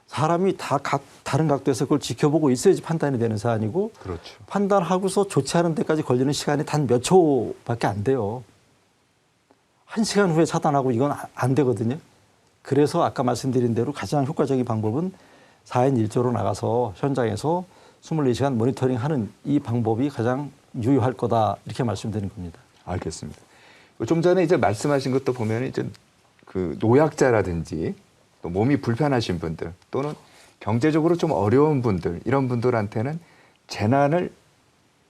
사람이 다 다른 각도에서 그걸 지켜보고 있어야지 판단이 되는 사안이고 그렇죠. 판단하고서 조치하는 데까지 걸리는 시간이 단 몇 초밖에 안 돼요. 1시간 후에 차단하고 이건 안 되거든요. 그래서 아까 말씀드린 대로 가장 효과적인 방법은 4인 1조로 나가서 현장에서 24시간 모니터링하는 이 방법이 가장 유효할 거다 이렇게 말씀드리는 겁니다. 알겠습니다. 좀 전에 이제 말씀하신 것도 보면 이제 그 노약자라든지 또 몸이 불편하신 분들 또는 경제적으로 좀 어려운 분들 이런 분들한테는 재난을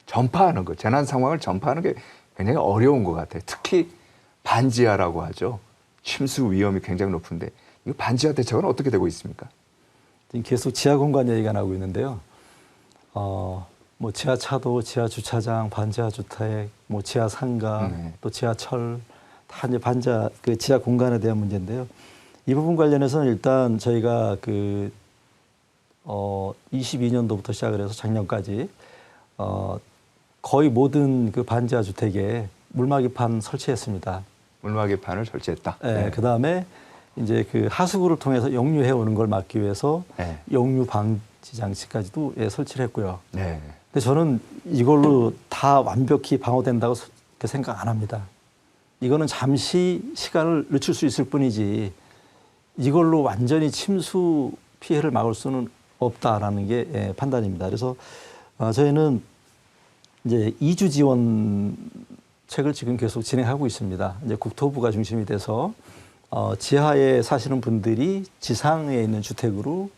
전파하는 것, 재난 상황을 전파하는 게 굉장히 어려운 것 같아요. 특히 반지하라고 하죠. 침수 위험이 굉장히 높은데 이 반지하 대책은 어떻게 되고 있습니까? 지금 계속 지하 공간 얘기가 나오고 있는데요. 뭐 지하차도, 지하 주차장, 반지하 주택, 뭐 지하 상가, 또 지하철 다 이제 반지하 그 지하 공간에 대한 문제인데요. 이 부분 관련해서는 일단 저희가 22년도부터 시작을 해서 작년까지 거의 모든 그 반지하 주택에 물막이판 설치했습니다. 물막이판을 설치했다. 네. 그 다음에 이제 그 하수구를 통해서 역류해 오는 걸 막기 위해서 네. 역류 방지 장치까지도 설치를 했고요. 네. 근데 저는 이걸로 다 완벽히 방어된다고 생각 안 합니다. 이거는 잠시 시간을 늦출 수 있을 뿐이지 이걸로 완전히 침수 피해를 막을 수는 없다라는 게 판단입니다. 그래서 저희는 이제 2주 지원책을 지금 계속 진행하고 있습니다. 이제 국토부가 중심이 돼서 지하에 사시는 분들이 지상에 있는 주택으로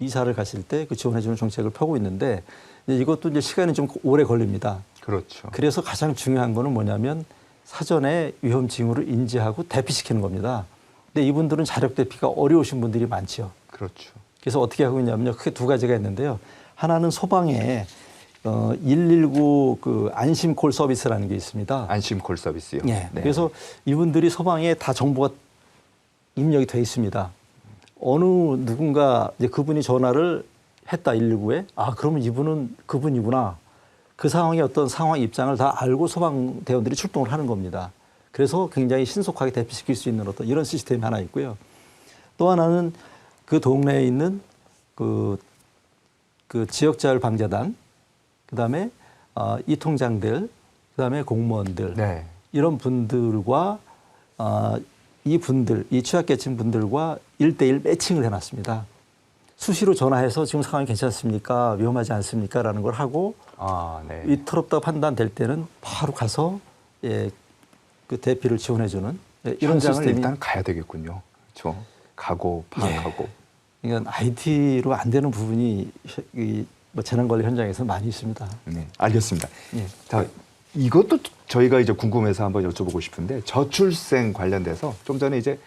이사를 가실 때 그 지원해주는 정책을 펴고 있는데 이것도 이제 시간이 좀 오래 걸립니다. 그렇죠. 그래서 가장 중요한 거는 뭐냐면 사전에 위험 징후를 인지하고 대피시키는 겁니다. 근데 이분들은 자력 대피가 어려우신 분들이 많죠. 그렇죠. 그래서 어떻게 하고 있냐면요. 크게 두 가지가 있는데요. 하나는 소방에 119 그 안심콜 서비스라는 게 있습니다. 안심콜 서비스요. 네. 그래서 이분들이 소방에 다 정보가 입력이 돼 있습니다. 어느 누군가 이제 그분이 전화를 했다 119에 그러면 이분은 그분이구나. 그 상황의 어떤 상황 입장을 다 알고 소방대원들이 출동을 하는 겁니다. 그래서 굉장히 신속하게 대피시킬 수 있는 어떤 이런 시스템이 하나 있고요. 또 하나는 그 동네에 있는 그 지역자율방재단, 그다음에 이 통장들, 그다음에 공무원들 네. 이런 분들과 이 취약계층 분들과 1대1 매칭을 해놨습니다. 수시로 전화해서 지금 상황이 괜찮습니까? 위험하지 않습니까? 라는 걸 하고 네. 위태롭다고 판단될 때는 바로 가서 그 대피를 지원해주는 이런 현장을 시스템이 일단 가야 되겠군요. 그렇죠. 가고 파악하고. 그러니까 IT로 안 되는 부분이 뭐 재난관리 현장에서 많이 있습니다. 네, 알겠습니다. 예. 자, 이것도 저희가 이제 궁금해서 한번 여쭤보고 싶은데 저출생 관련돼서 좀 전에 이제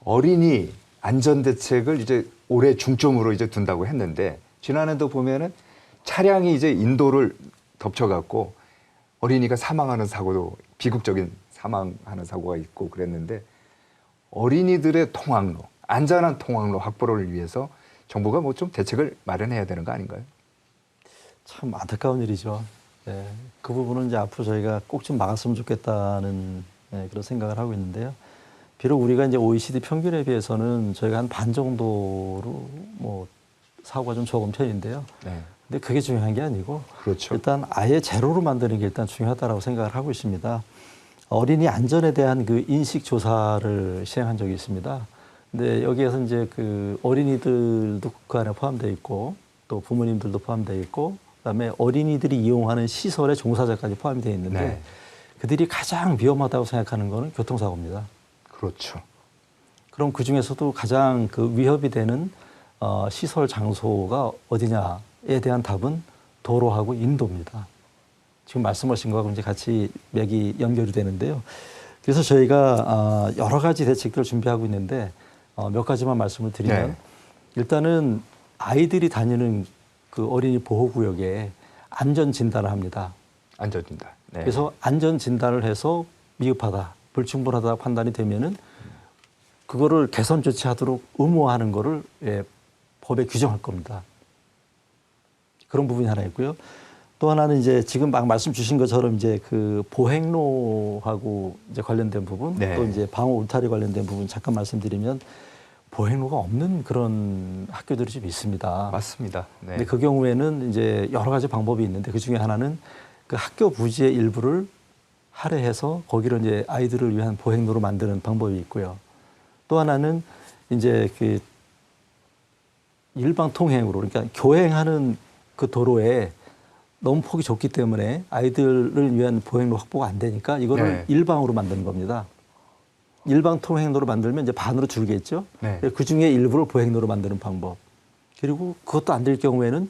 어린이 안전 대책을 이제 올해 중점으로 이제 둔다고 했는데 지난해도 보면은 차량이 이제 인도를 덮쳐갖고 어린이가 사망하는 사고도 비극적인 사망하는 사고가 있고 그랬는데 어린이들의 통학로, 안전한 통학로 확보를 위해서 정부가 뭐 좀 대책을 마련해야 되는 거 아닌가요? 참 안타까운 일이죠. 네, 그 부분은 이제 앞으로 저희가 꼭 좀 막았으면 좋겠다는 그런 생각을 하고 있는데요. 비록 우리가 이제 OECD 평균에 비해서는 저희가 한 반 정도로 뭐 사고가 좀 적은 편인데요. 네. 근데 그게 중요한 게 아니고 그렇죠. 일단 아예 제로로 만드는 게 일단 중요하다고 생각을 하고 있습니다. 어린이 안전에 대한 그 인식 조사를 시행한 적이 있습니다. 근데 여기에서 이제 그 어린이들도 그 안에 포함되어 있고 또 부모님들도 포함되어 있고 그다음에 어린이들이 이용하는 시설의 종사자까지 포함이 되어 있는데 네. 그들이 가장 위험하다고 생각하는 거는 교통사고입니다. 그렇죠. 그럼 그 중에서도 가장 그 위협이 되는 시설 장소가 어디냐에 대한 답은 도로하고 인도입니다. 지금 말씀하신 거하고 이제 같이 맥이 연결이 되는데요. 그래서 저희가 여러 가지 대책들을 준비하고 있는데 몇 가지만 말씀을 드리면 일단은 아이들이 다니는 그 어린이 보호구역에 안전 진단을 합니다. 안전 진단. 네. 그래서 안전 진단을 해서 미흡하다, 불충분하다 판단이 되면은 그거를 개선 조치하도록 의무화하는 거를 법에 규정할 겁니다. 그런 부분이 하나 있고요. 또 하나는 이제 지금 막 말씀 주신 것처럼 이제 그 보행로하고 이제 관련된 부분, 네. 또 이제 방어 울타리 관련된 부분 잠깐 말씀드리면 보행로가 없는 그런 학교들이 좀 있습니다. 맞습니다. 네. 근데 그 경우에는 이제 여러 가지 방법이 있는데 그 중에 하나는 그 학교 부지의 일부를 할애해서 거기를 이제 아이들을 위한 보행로로 만드는 방법이 있고요. 또 하나는 이제 그 일방 통행으로, 그러니까 교행하는 그 도로에 너무 폭이 좁기 때문에 아이들을 위한 보행로 확보가 안 되니까 이거를 네. 일방으로 만드는 겁니다. 일방 통행로로 만들면 이제 반으로 줄겠죠. 네. 그 중에 일부를 보행로로 만드는 방법. 그리고 그것도 안 될 경우에는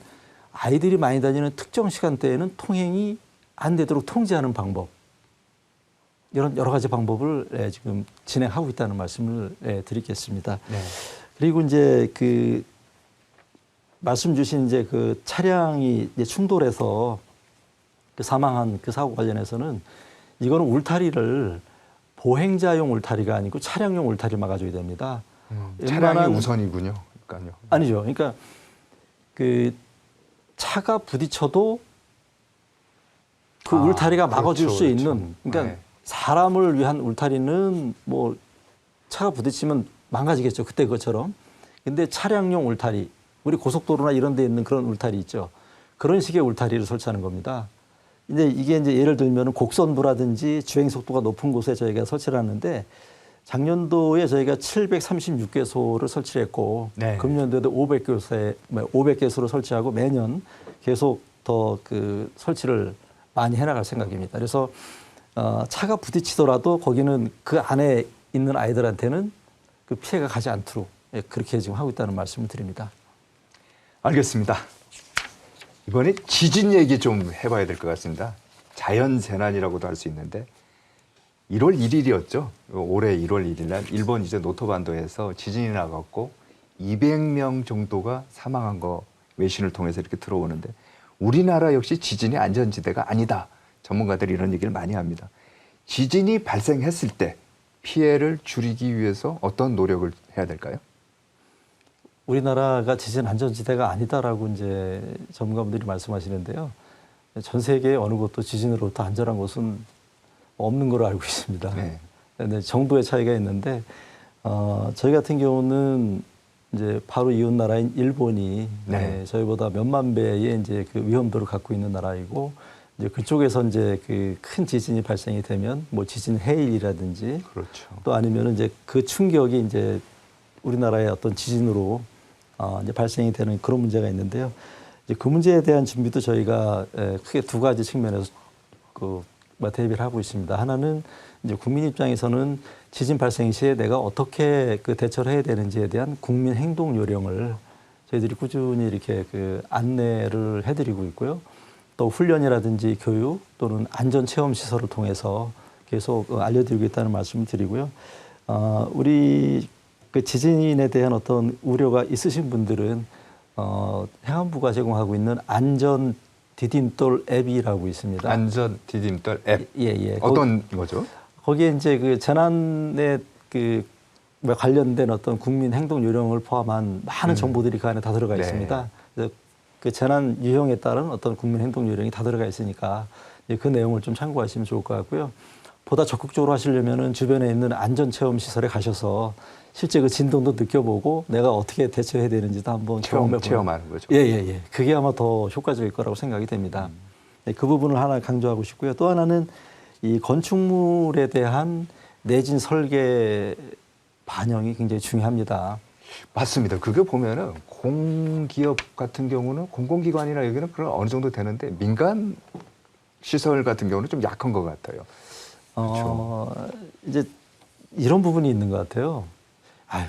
아이들이 많이 다니는 특정 시간대에는 통행이 안 되도록 통제하는 방법. 이런 여러 가지 방법을 지금 진행하고 있다는 말씀을 드리겠습니다. 네. 그리고 이제 그 말씀 주신 이제 그 차량이 이제 충돌해서 그 사망한 그 사고 관련해서는 이거는 울타리를 보행자용 울타리가 아니고 차량용 울타리 막아줘야 됩니다. 차량이 우선이군요. 그러니까요. 아니죠. 그러니까 그 차가 부딪혀도 그 울타리가 막아줄 그렇죠, 수 있는, 그렇죠. 그러니까 네. 사람을 위한 울타리는 뭐 차가 부딪히면 망가지겠죠. 그때 그것처럼. 근데 차량용 울타리, 우리 고속도로나 이런 데 있는 그런 울타리 있죠. 그런 식의 울타리를 설치하는 겁니다. 근데 이게 이제 예를 들면 곡선부라든지 주행 속도가 높은 곳에 저희가 설치를 하는데 작년도에 저희가 736개소를 설치를 했고 네. 금년도에도 500개소를 설치하고 매년 계속 더 그 설치를 많이 해나갈 생각입니다. 그래서 차가 부딪히더라도 거기는 그 안에 있는 아이들한테는 그 피해가 가지 않도록 그렇게 지금 하고 있다는 말씀을 드립니다. 알겠습니다. 이번에 지진 얘기 좀 해봐야 될 것 같습니다. 자연재난이라고도 할 수 있는데 1월 1일이었죠. 올해 1월 1일 날 일본 이제 노토반도에서 지진이 나갔고 200명 정도가 사망한 거 외신을 통해서 이렇게 들어오는데 우리나라 역시 지진이 안전지대가 아니다. 전문가들이 이런 얘기를 많이 합니다. 지진이 발생했을 때 피해를 줄이기 위해서 어떤 노력을 해야 될까요? 우리나라가 지진 안전지대가 아니다라고 이제 전문가분들이 말씀하시는데요. 전 세계 어느 곳도 지진으로부터 안전한 곳은 없는 걸로 알고 있습니다. 네. 네, 정도의 차이가 있는데 저희 같은 경우는 이제 바로 이웃 나라인 일본이 네. 저희보다 몇만 배의 이제 그 위험도를 갖고 있는 나라이고 이제 그쪽에서 이제 그 큰 지진이 발생이 되면 뭐 지진 해일이라든지 그렇죠. 또 아니면은 이제 그 충격이 이제 우리나라의 어떤 지진으로 이제 발생이 되는 그런 문제가 있는데요. 이제 그 문제에 대한 준비도 저희가 크게 두 가지 측면에서 대비를 하고 있습니다. 하나는 이제 국민 입장에서는 지진 발생 시에 내가 어떻게 그 대처를 해야 되는지에 대한 국민 행동 요령을 저희들이 꾸준히 이렇게 그 안내를 해드리고 있고요. 또 훈련이라든지 교육 또는 안전 체험 시설을 통해서 계속 알려드리고 있다는 말씀을 드리고요. 우리 그 지진에 대한 어떤 우려가 있으신 분들은 행안부가 제공하고 있는 안전 디딤돌 앱이라고 있습니다. 안전 디딤돌 앱. 예. 어떤 거죠? 거기에 이제 그 재난에 그 관련된 어떤 국민 행동 요령을 포함한 많은 정보들이 그 안에 다 들어가 네. 있습니다. 그래서 그 재난 유형에 따른 어떤 국민 행동 요령이 다 들어가 있으니까 그 내용을 좀 참고하시면 좋을 것 같고요. 보다 적극적으로 하시려면은 주변에 있는 안전 체험 시설에 가셔서 실제 그 진동도 느껴보고 내가 어떻게 대처해야 되는지도 한번 체험하는 거죠. 예. 그게 아마 더 효과적일 거라고 생각이 됩니다. 그 부분을 하나 강조하고 싶고요. 또 하나는 이 건축물에 대한 내진 설계 반영이 굉장히 중요합니다. 맞습니다. 그게 보면은 공기업 같은 경우는 공공기관이나 여기는 그런 어느 정도 되는데 민간 시설 같은 경우는 좀 약한 것 같아요. 그렇죠. 이제 이런 부분이 있는 것 같아요.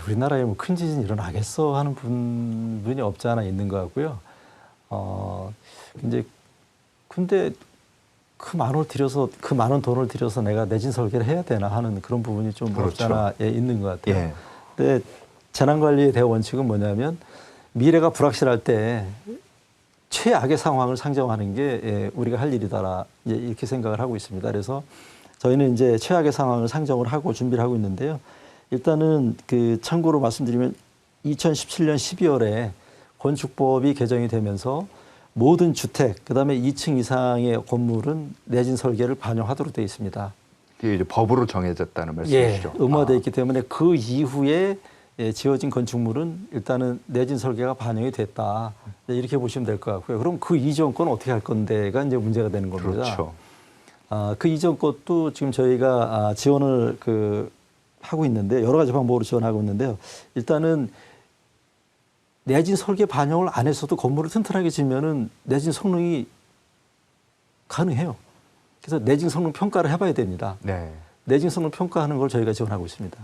우리나라에 뭐 큰 지진 일어나겠어 하는 분이 없지 않아 있는 것 같고요. 이제 근데 그 많은 돈을 들여서 내가 내진 설계를 해야 되나 하는 그런 부분이 좀 그렇죠. 없지 않아 있는 것 같아요. 예. 근데 재난관리의 대원칙은 뭐냐면 미래가 불확실할 때 최악의 상황을 상정하는 게 우리가 할 일이다 이렇게 생각을 하고 있습니다. 그래서 저희는 이제 최악의 상황을 상정을 하고 준비를 하고 있는데요. 일단은 그 참고로 말씀드리면 2017년 12월에 건축법이 개정이 되면서 모든 주택, 그다음에 2층 이상의 건물은 내진 설계를 반영하도록 되어 있습니다. 이게 이제 법으로 정해졌다는 예, 말씀이시죠? 의무화되어 있기 때문에 그 이후에 지어진 건축물은 일단은 내진 설계가 반영이 됐다. 이렇게 보시면 될 것 같고요. 그럼 그 이전 건 어떻게 할 건데가 이제 문제가 되는 겁니다. 그렇죠. 그 이전 것도 지금 저희가 지원을 하고 있는데 여러 가지 방법으로 지원하고 있는데요. 일단은 내진 설계 반영을 안 했어도 건물을 튼튼하게 지으면은 내진 성능이 가능해요. 그래서 내진 성능 평가를 해봐야 됩니다. 네. 내진 성능 평가하는 걸 저희가 지원하고 있습니다.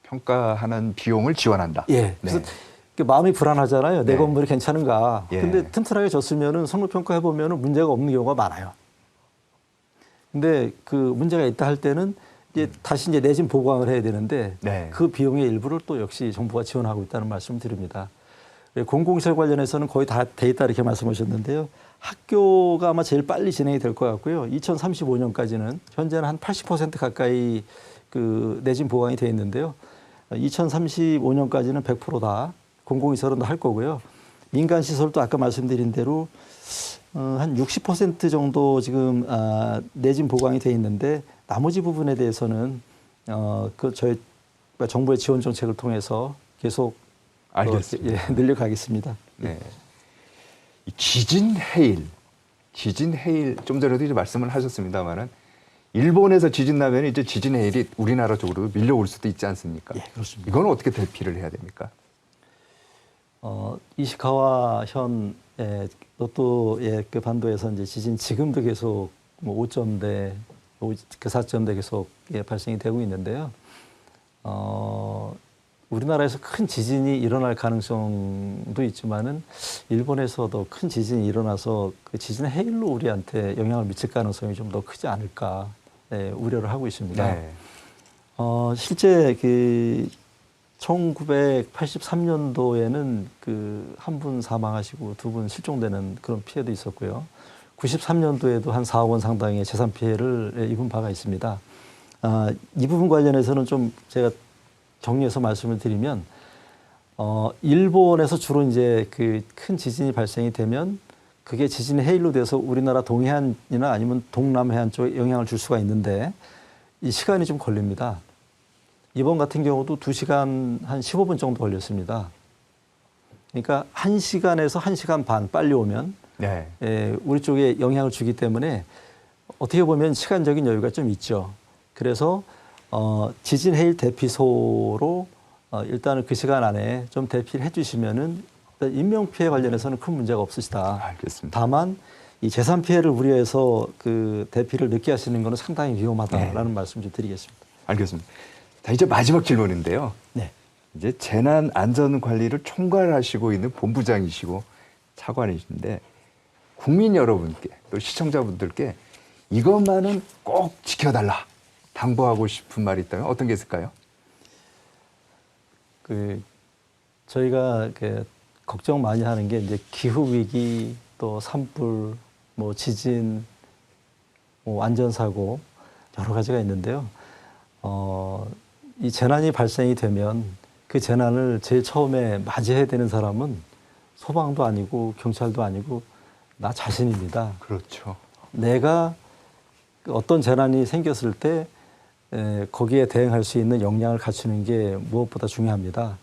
평가하는 비용을 지원한다. 예. 그래서 네. 마음이 불안하잖아요. 내 네. 건물이 괜찮은가. 예. 근데 튼튼하게 졌으면은 성능 평가해 보면은 문제가 없는 경우가 많아요. 근데 그 문제가 있다 할 때는 이제 다시 이제 내진 보강을 해야 되는데 네. 그 비용의 일부를 또 역시 정부가 지원하고 있다는 말씀을 드립니다. 공공시설 관련해서는 거의 다 돼 있다 이렇게 말씀하셨는데요. 학교가 아마 제일 빨리 진행이 될 것 같고요. 2035년까지는 현재는 한 80% 가까이 그 내진 보강이 돼 있는데요. 2035년까지는 100%다 공공시설은 할 거고요. 민간 시설도 아까 말씀드린 대로 한 60% 정도 지금 내진 보강이 돼 있는데 나머지 부분에 대해서는 저희 정부의 지원 정책을 통해서 계속 알겠습니다. 늘려가겠습니다. 네. 이 지진 해일 좀 전에도 이제 말씀을 하셨습니다만은 일본에서 지진 나면 이제 지진 해일이 우리나라 쪽으로 밀려올 수도 있지 않습니까? 예, 그렇습니다. 이건 어떻게 대피를 해야 됩니까? 이시카와 현 노토의 그 반도에서 이제 지진 지금도 계속 뭐 5.대, 그 4.대 계속 발생이 되고 있는데요. 우리나라에서 큰 지진이 일어날 가능성도 있지만은 일본에서도 큰 지진이 일어나서 그 지진 해일로 우리한테 영향을 미칠 가능성이 좀 더 크지 않을까 우려를 하고 있습니다. 네. 실제 그 1983년도에는 그 한 분 사망하시고 두 분 실종되는 그런 피해도 있었고요. 93년도에도 한 4억 원 상당의 재산 피해를 입은 바가 있습니다. 이 부분 관련해서는 좀 제가 정리해서 말씀을 드리면, 일본에서 주로 이제 그 큰 지진이 발생이 되면 그게 지진의 해일로 돼서 우리나라 동해안이나 아니면 동남해안 쪽에 영향을 줄 수가 있는데 이 시간이 좀 걸립니다. 이번 같은 경우도 2시간 한 15분 정도 걸렸습니다. 그러니까 1시간에서 1시간 반 빨리 오면 네. 우리 쪽에 영향을 주기 때문에 어떻게 보면 시간적인 여유가 좀 있죠. 그래서 지진 해일 대피소로 일단은 그 시간 안에 좀 대피를 해주시면은 인명 피해 관련해서는 큰 문제가 없으시다. 알겠습니다. 다만 이 재산 피해를 우려해서 그 대피를 늦게 하시는 것은 상당히 위험하다라는 말씀 좀 드리겠습니다. 알겠습니다. 자, 이제 마지막 질문인데요. 네. 이제 재난 안전 관리를 총괄하시고 있는 본부장이시고 차관이신데 국민 여러분께 또 시청자분들께 이것만은 꼭 지켜달라 당부하고 싶은 말이 있다면 어떤 게 있을까요? 저희가 걱정 많이 하는 게 이제 기후 위기, 또 산불, 뭐 지진, 뭐 안전사고 여러 가지가 있는데요. 이 재난이 발생이 되면 그 재난을 제일 처음에 맞이해야 되는 사람은 소방도 아니고 경찰도 아니고 나 자신입니다. 그렇죠. 내가 어떤 재난이 생겼을 때 거기에 대응할 수 있는 역량을 갖추는 게 무엇보다 중요합니다.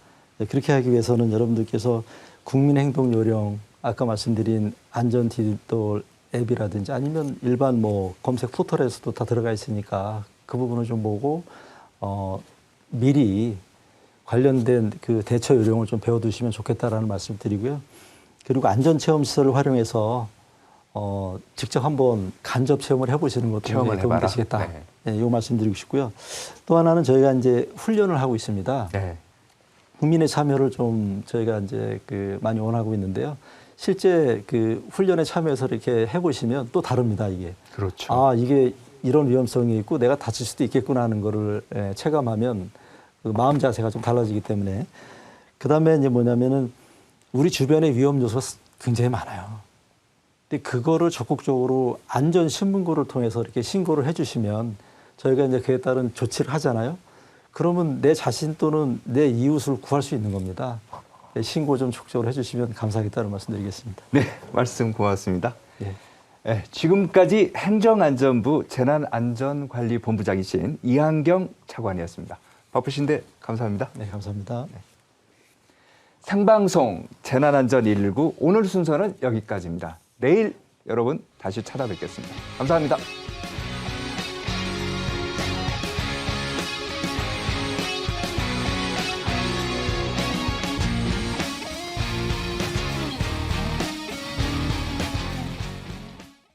그렇게 하기 위해서는 여러분들께서 국민행동요령, 아까 말씀드린 안전디지털 앱이라든지 아니면 일반 뭐 검색 포털에서도 다 들어가 있으니까 그 부분을 좀 보고 미리 관련된 그 대처 요령을 좀 배워두시면 좋겠다라는 말씀을 드리고요. 그리고 안전체험시설을 활용해서 직접 한번 간접 체험을 해보시는 것도 체험을 도움이 해봐라. 되시겠다. 네. 네, 이 말씀드리고 싶고요. 또 하나는 저희가 이제 훈련을 하고 있습니다. 네. 국민의 참여를 좀 저희가 이제 많이 원하고 있는데요. 실제 그 훈련에 참여해서 이렇게 해보시면 또 다릅니다, 이게. 그렇죠. 이게 이런 위험성이 있고 내가 다칠 수도 있겠구나 하는 거를 체감하면 그 마음 자세가 좀 달라지기 때문에. 그 다음에 이제 뭐냐면은 우리 주변에 위험 요소가 굉장히 많아요. 근데 그거를 적극적으로 안전신문고를 통해서 이렇게 신고를 해주시면 저희가 이제 그에 따른 조치를 하잖아요. 그러면 내 자신 또는 내 이웃을 구할 수 있는 겁니다. 신고 좀 적극적으로 해주시면 감사하겠다는 말씀드리겠습니다. 네, 말씀 고맙습니다. 예. 네, 지금까지 행정안전부 재난안전관리본부장이신 이한경 차관이었습니다. 바쁘신데 감사합니다. 네, 감사합니다. 생방송 재난안전 119 오늘 순서는 여기까지입니다. 내일 여러분 다시 찾아뵙겠습니다. 감사합니다.